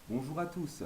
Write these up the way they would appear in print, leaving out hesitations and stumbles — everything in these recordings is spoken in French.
Bonjour à tous.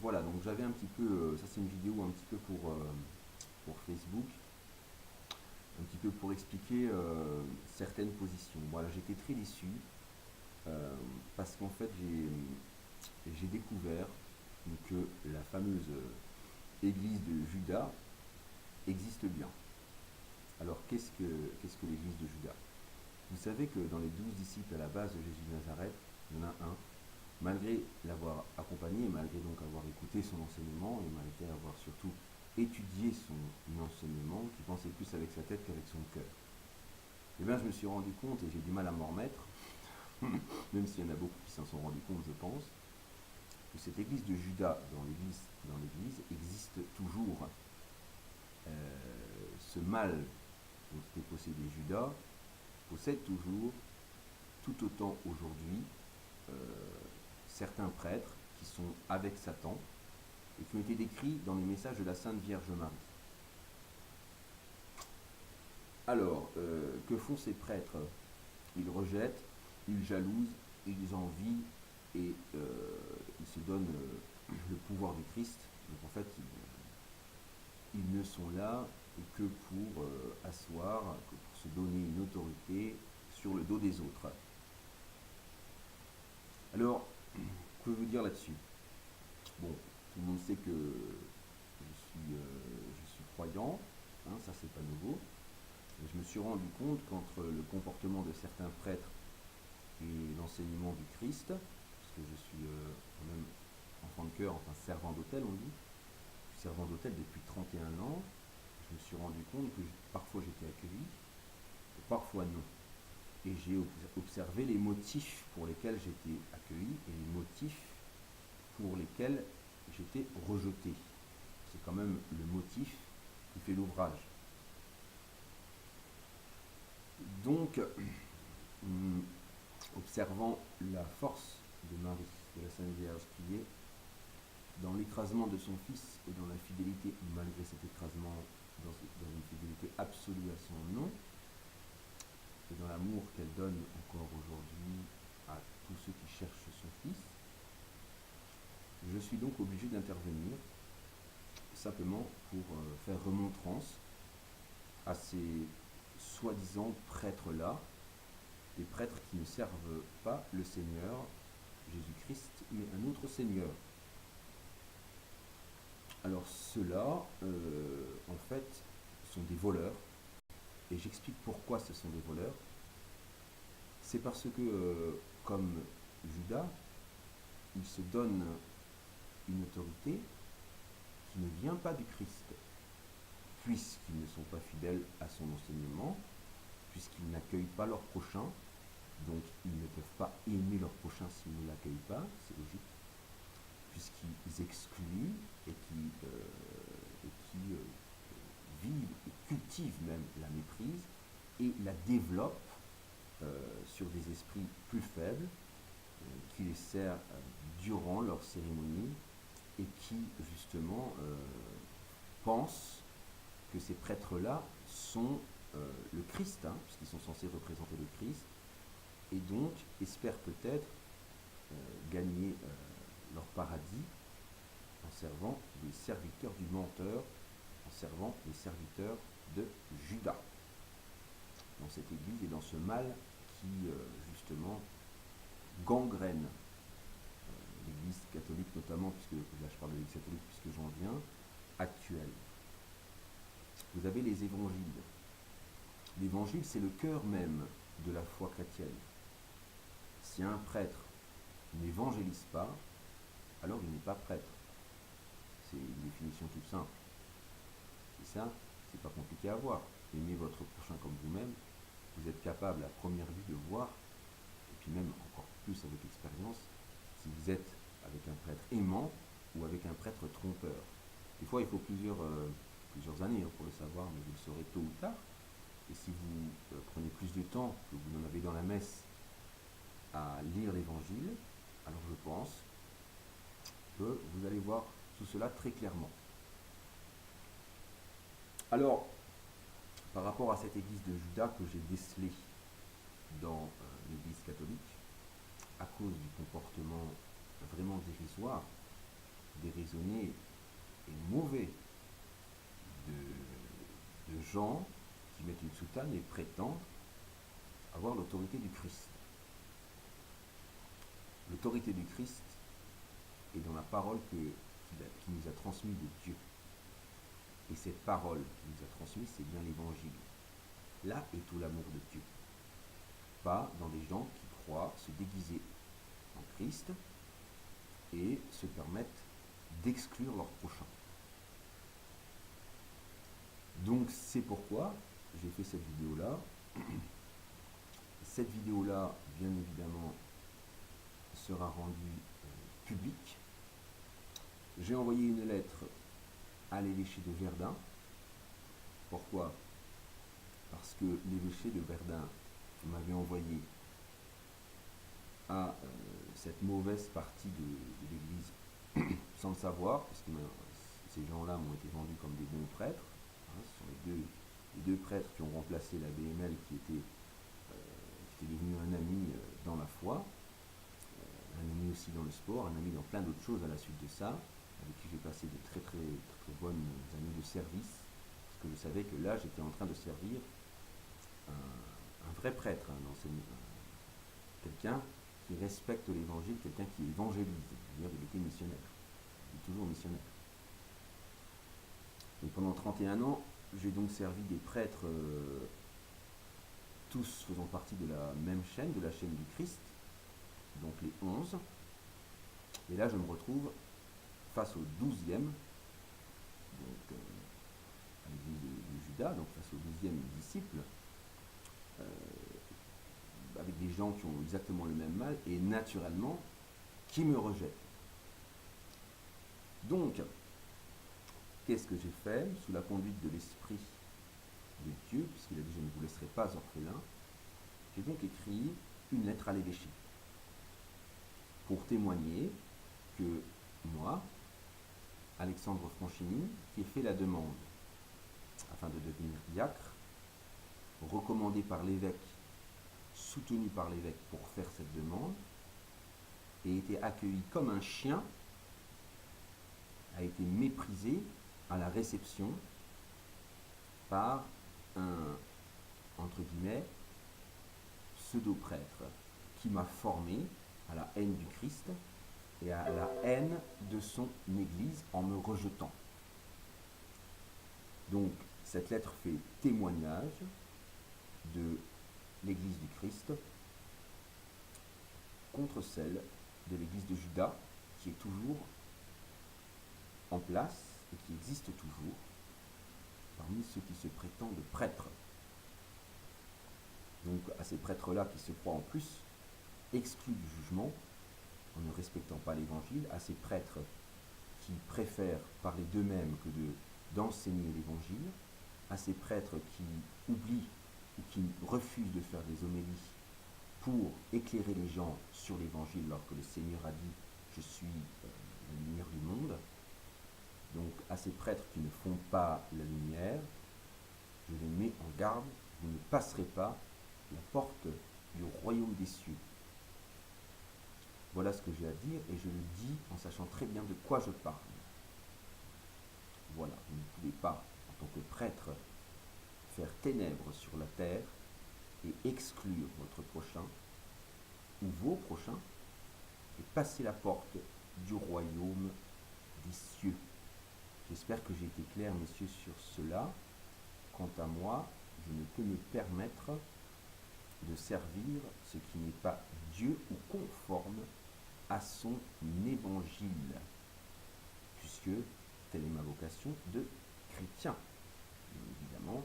Voilà, donc j'avais un petit peu, ça c'est une vidéo un petit peu pour Facebook, un petit peu pour expliquer certaines positions. Voilà, j'étais très déçu euh, parce qu'en fait j'ai découvert que la fameuse église de Judas existe bien. Alors qu'est-ce que l'église de Judas? Vous savez que dans les 12 disciples à la base de Jésus de Nazareth, il y en a un malgré l'avoir accompagné, malgré donc avoir écouté son enseignement et malgré avoir surtout étudié son enseignement, qui pensait plus avec sa tête qu'avec son cœur. Eh bien, je me suis rendu compte, et j'ai du mal à m'en remettre, même s'il y en a beaucoup qui s'en sont rendus compte, je pense, que cette église de Judas dans l'église existe toujours. Ce mal dont était possédé Judas possède toujours, tout autant aujourd'hui, euh, certains prêtres qui sont avec Satan et qui ont été décrits dans les messages de la Sainte Vierge Marie. Alors, que font ces prêtres? Ils rejettent, ils jalousent, ils envient et ils se donnent le pouvoir du Christ. Donc en fait, ils ne sont là que pour asseoir, que pour se donner une autorité sur le dos des autres. Alors, que vous dire là-dessus? Bon, tout le monde sait que je suis croyant, hein, ça c'est pas nouveau. Et je me suis rendu compte qu'entre le comportement de certains prêtres et l'enseignement du Christ, parce que je suis quand même enfant de cœur, enfin servant d'hôtel on dit, je suis servant d'hôtel depuis 31 ans, je me suis rendu compte que parfois j'étais accueilli, et parfois non. Et j'ai observé les motifs pour lesquels j'étais accueilli et les motifs pour lesquels j'étais rejeté. C'est quand même le motif qui fait l'ouvrage. Donc, observant la force de Marie, de la Sainte Vierge, qui est dans l'écrasement de son Fils et dans la fidélité, malgré cet écrasement, dans une fidélité absolue à son nom, et dans l'amour qu'elle donne encore aujourd'hui à tous ceux qui cherchent son Fils, je suis donc obligé d'intervenir simplement pour faire remontrance à ces soi-disant prêtres-là, des prêtres qui ne servent pas le Seigneur Jésus-Christ, mais un autre Seigneur. Alors ceux-là, en fait, sont des voleurs, et j'explique pourquoi ce sont des voleurs. C'est parce que, comme Judas, ils se donnent une autorité qui ne vient pas du Christ, puisqu'ils ne sont pas fidèles à son enseignement, puisqu'ils n'accueillent pas leur prochain, donc ils ne peuvent pas aimer leur prochain s'ils ne l'accueillent pas, c'est logique, puisqu'ils excluent et qui vivent et cultivent même la méprise et la développent sur des esprits plus faibles, qui les servent durant leur cérémonie et qui justement pensent que ces prêtres-là sont le Christ, hein, puisqu'ils sont censés représenter le Christ, et donc espèrent peut-être gagner leur paradis en servant les serviteurs du menteur, en servant les serviteurs de Judas, dans cette église et dans ce mal qui justement gangrène l'église catholique notamment, puisque là je parle de l'église catholique puisque j'en viens, actuelle. Vous avez les évangiles. L'évangile, c'est le cœur même de la foi chrétienne. Si un prêtre n'évangélise pas, alors il n'est pas prêtre. C'est une définition toute simple. Et ça, c'est pas compliqué à voir. Aimez votre prochain comme vous-même. Vous êtes capable à première vue de voir, et puis même encore plus avec l'expérience, si vous êtes avec un prêtre aimant ou avec un prêtre trompeur. Des fois, il faut plusieurs années pour le savoir, mais vous le saurez tôt ou tard. Et si vous prenez plus de temps que vous n'en avez dans la messe à lire l'évangile, alors je pense que vous allez voir tout cela très clairement. Alors, par rapport à cette église de Judas que j'ai décelée dans l'église catholique, à cause du comportement vraiment dérisoire, déraisonné et mauvais de gens qui mettent une soutane et prétendent avoir l'autorité du Christ. L'autorité du Christ est dans la parole qui nous a transmis de Dieu. Et cette parole qui nous a transmise, c'est bien l'évangile. Là est tout l'amour de Dieu. Pas dans des gens qui croient se déguiser en Christ et se permettent d'exclure leur prochain. Donc c'est pourquoi j'ai fait cette vidéo-là. Cette vidéo-là, bien évidemment, sera rendue publique. J'ai envoyé une lettre à l'évêché de Verdun. Pourquoi ? Parce que l'évêché de Verdun m'avait envoyé à cette mauvaise partie de l'église sans le savoir, parce que ces gens-là m'ont été vendus comme des bons prêtres. Ce sont les deux prêtres qui ont remplacé la BML qui était devenu un ami dans la foi, un ami aussi dans le sport, un ami dans plein d'autres choses à la suite de ça, avec qui j'ai passé de très bonnes années de service, parce que je savais que là j'étais en train de servir un vrai prêtre, quelqu'un qui respecte l'évangile, quelqu'un qui évangélise, c'est-à-dire il était missionnaire, il est toujours missionnaire. Et pendant 31 ans, j'ai donc servi des prêtres, tous faisant partie de la même chaîne, de la chaîne du Christ, donc les 11. Et là, je me retrouve face au 12e, donc à l'église de Judas, donc face au 12e disciple, avec des gens qui ont exactement le même mal, et naturellement, qui me rejettent. Donc, qu'est-ce que j'ai fait sous la conduite de l'Esprit de Dieu, puisqu'il a dit « Je ne vous laisserai pas orphelin », j'ai donc écrit une lettre à l'évêché pour témoigner que moi, Alexandre Franchini, qui ai fait la demande afin de devenir diacre, recommandé par l'évêque, soutenu par l'évêque pour faire cette demande, et été accueilli comme un chien, a été méprisé à la réception par un, entre guillemets, pseudo-prêtre qui m'a formé à la haine du Christ et à la haine de son Église en me rejetant. Donc, cette lettre fait témoignage de l'Église du Christ contre celle de l'Église de Judas, qui est toujours en place et qui existe toujours parmi ceux qui se prétendent prêtres. Donc à ces prêtres-là qui se croient en plus exclus du jugement en ne respectant pas l'évangile, à ces prêtres qui préfèrent parler d'eux-mêmes que d'enseigner l'évangile, à ces prêtres qui oublient ou qui refusent de faire des homélies pour éclairer les gens sur l'évangile alors que le Seigneur a dit « Je suis la lumière du monde ». Donc à ces prêtres qui ne font pas la lumière, je les mets en garde, vous ne passerez pas la porte du royaume des cieux. Voilà ce que j'ai à dire et je le dis en sachant très bien de quoi je parle. Voilà, vous ne pouvez pas, en tant que prêtre, faire ténèbres sur la terre et exclure votre prochain ou vos prochains et passer la porte du royaume des cieux. J'espère que j'ai été clair, messieurs, sur cela. Quant à moi, je ne peux me permettre de servir ce qui n'est pas Dieu ou conforme à son évangile, puisque telle est ma vocation de chrétien, bien évidemment,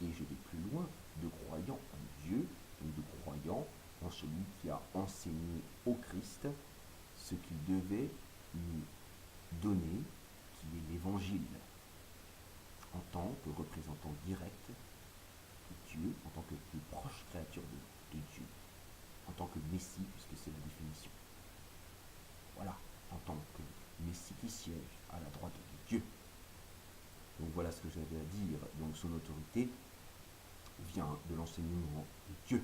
et je vais plus loin, de croyant en Dieu, donc de croyant en celui qui a enseigné au Christ ce qu'il devait nous donner, qui est l'évangile, en tant que représentant direct de Dieu, en tant que plus proche créature de Dieu, en tant que Messie, puisque c'est la définition. Voilà, en tant que Messie qui siège à la droite de Dieu. Donc voilà ce que j'avais à dire. Donc son autorité vient de l'enseignement de Dieu.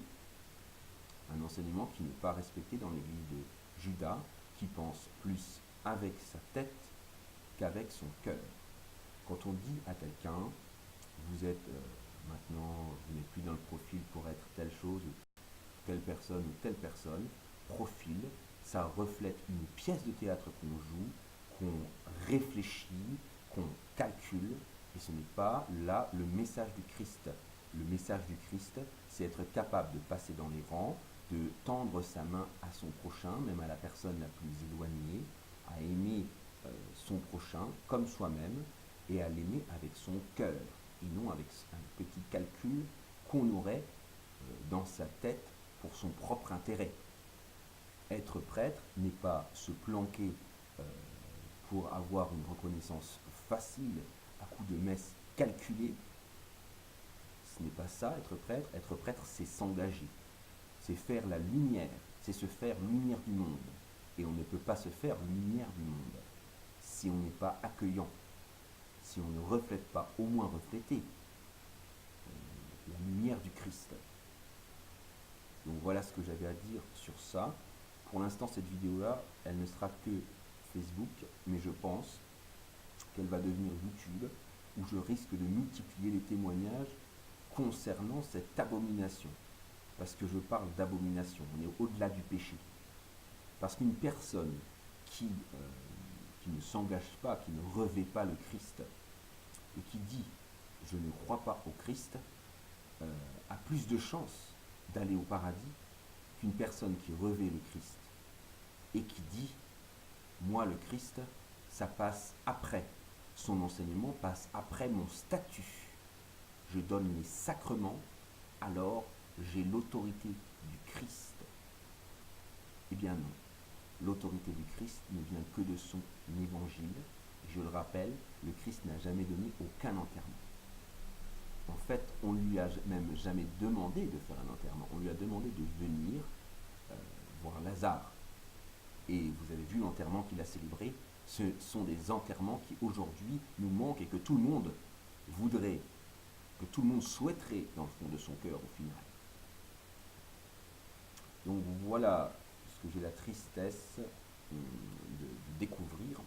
Un enseignement qui n'est pas respecté dans l'église de Judas, qui pense plus avec sa tête qu'avec son cœur. Quand on dit à quelqu'un, vous êtes maintenant, vous n'êtes plus dans le profil pour être telle chose, telle personne ou telle personne, profil, ça reflète une pièce de théâtre qu'on joue, qu'on réfléchit, qu'on calcule, et ce n'est pas là le message du Christ. Le message du Christ, c'est être capable de passer dans les rangs, de tendre sa main à son prochain, même à la personne la plus éloignée, à aimer son prochain comme soi-même, et à l'aimer avec son cœur, et non avec un petit calcul qu'on aurait dans sa tête pour son propre intérêt. Être prêtre n'est pas se planquer pour avoir une reconnaissance facile à coups de messe calculée. Ce n'est pas ça, être prêtre. Être prêtre, c'est s'engager. C'est faire la lumière. C'est se faire lumière du monde. Et on ne peut pas se faire lumière du monde si on n'est pas accueillant, si on ne reflète pas, au moins refléter la lumière du Christ. Donc voilà ce que j'avais à dire sur ça. Pour l'instant, cette vidéo-là, elle ne sera que Facebook, mais je pense qu'elle va devenir YouTube, où je risque de multiplier les témoignages concernant cette abomination. Parce que je parle d'abomination, on est au-delà du péché. Parce qu'une personne qui ne s'engage pas, qui ne revêt pas le Christ, et qui dit « je ne crois pas au Christ », a plus de chances d'aller au paradis qu'une personne qui revêt le Christ et qui dit « moi le Christ, ça passe après, son enseignement passe après mon statut. Je donne les sacrements, alors j'ai l'autorité du Christ. » Eh bien non. L'autorité du Christ ne vient que de son évangile. Je le rappelle, le Christ n'a jamais donné aucun enterrement. En fait, on ne lui a même jamais demandé de faire un enterrement. On lui a demandé de venir voir Lazare. Et vous avez vu l'enterrement qu'il a célébré. Ce sont des enterrements qui aujourd'hui nous manquent et que tout le monde voudrait, que tout le monde souhaiterait dans le fond de son cœur au final. Donc voilà ce que j'ai la tristesse de découvrir.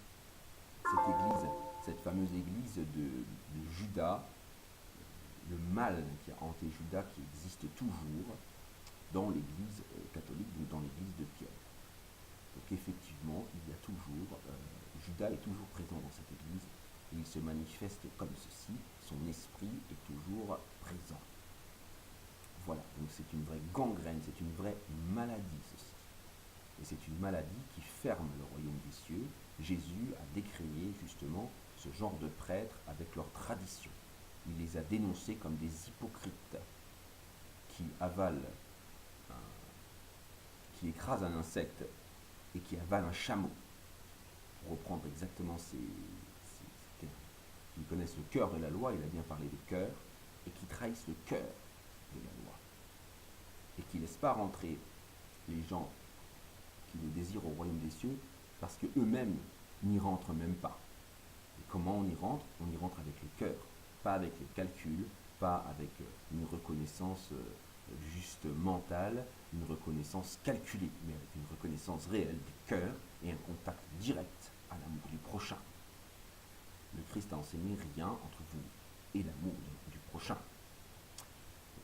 Cette église, cette fameuse église de Judas, le mal qui a hanté Judas, qui existe toujours dans l'église catholique, donc dans l'église de Pierre. Donc effectivement, il y a toujours, Judas est toujours présent dans cette église, et il se manifeste comme ceci, son esprit est toujours présent. Voilà, donc c'est une vraie gangrène, c'est une vraie maladie ceci. Et c'est une maladie qui ferme le royaume des cieux. Jésus a décrié justement ce genre de prêtres avec leurs traditions. Il les a dénoncés comme des hypocrites qui avalent, qui écrasent un insecte et qui avalent un chameau. Pour reprendre exactement ces termes. Qui connaissent le cœur de la loi, il a bien parlé de cœur, et qui trahissent le cœur de la loi. Et qui ne laissent pas rentrer les gens qui le désirent au royaume des cieux, parce qu'eux-mêmes n'y rentrent même pas. Et comment on y rentre? On y rentre avec le cœur, pas avec les calculs, pas avec une reconnaissance juste mentale, une reconnaissance calculée, mais avec une reconnaissance réelle du cœur et un contact direct à l'amour du prochain. Le Christ a enseigné rien entre vous et l'amour du prochain.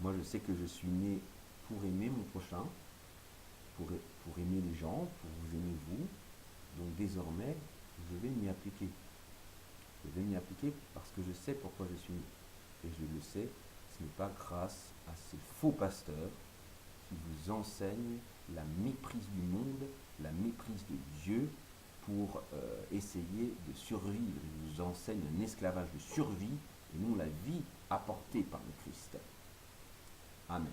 Moi, je sais que je suis né pour aimer mon prochain, pour aimer les gens, pour vous aimer vous. Donc désormais, je vais m'y appliquer. Je vais m'y appliquer parce que je sais pourquoi je suis né. Et je le sais, ce n'est pas grâce à ces faux pasteurs qui vous enseignent la méprise du monde, la méprise de Dieu pour essayer de survivre. Ils vous enseignent un esclavage de survie et non la vie apportée par le Christ. Amen.